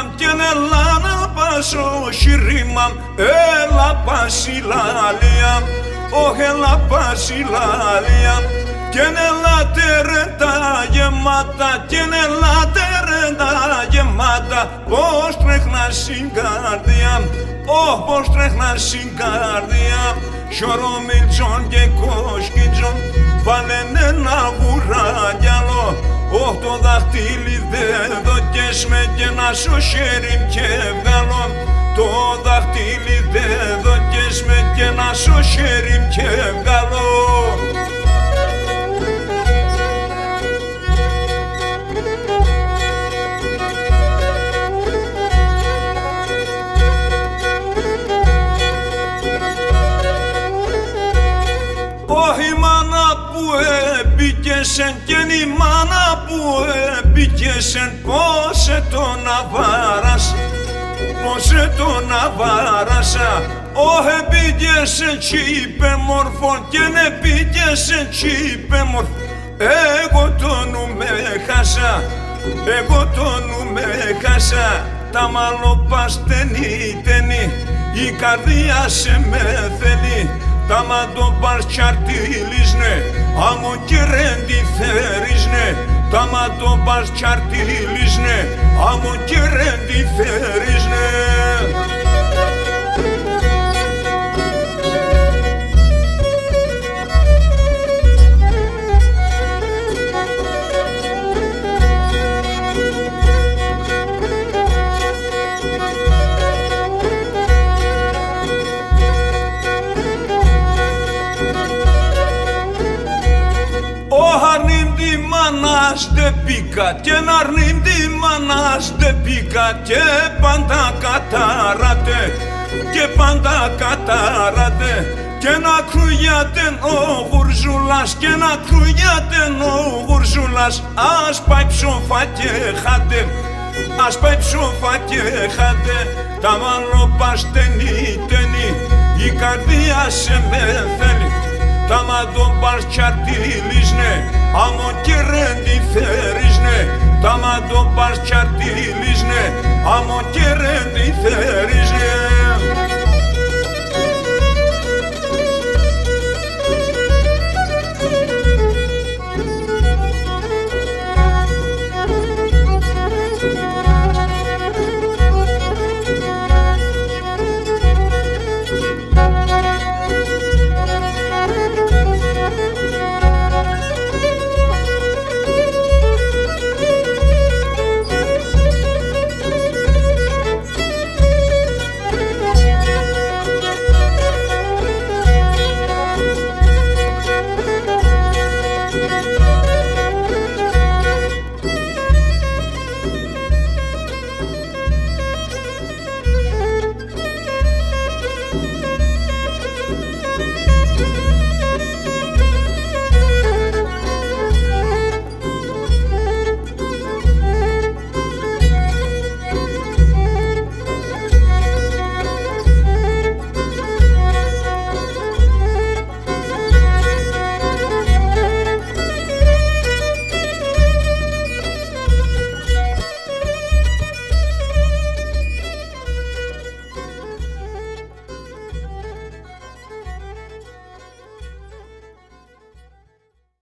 mam kenella na paso shirimam ela pasilaliam oh ela pasilaliam kenella terenta gemata kenella terenta gemata πως τρέχνα στην καρδιά oh πως τρέχνα στην καρδιά Σιωρομιλτσον και κοσκιτζον βάλεν ένα βουράγιαλο oh το δαχτύλι δεν δοκές με και να σου χέρι και βγάλω το δαχτύλι δεν δοκές με και να σου χέρι και βγάλω Όχι μάνα που επίκεσεν και η μάνα που επίκεσεν πως τον αβάρασα πως τον αβάρασα όχι επίκεσεν κι είπε μορφόν και επίκεσεν κι είπε μορφόν εγώ το νου με χάσα εγώ το νου με χάσα τα μαλλοπά στενή η καρδιά σε με θέλει τα μαντο μπαρτσαρτιλίζνε, άμμο και ρέντι θερίζνε, τα μαντο μπαρτσαρτιλίζνε, άμμο και ρέντι θερίζνε. Δεν πήκα και να αρνήν τη μάνας δεν πήκα και πάντα κατάρατε και πάντα κατάρατε και να κρούγιατεν ο γουρζούλας και να κρούγιατεν ο γουρζούλας ας πάει ψόφα και χάτε ας πάει ψόφα και χάτε τα μαλλοπά στενή η καρδιά σε με θέλει τα μαντο μπαρτσαρτιλίζνε, άμμο και ρέντι θερίζνε, τα μαντο μπαρτσαρτιλίζνε, άμμο και ρέντι θερίζνε.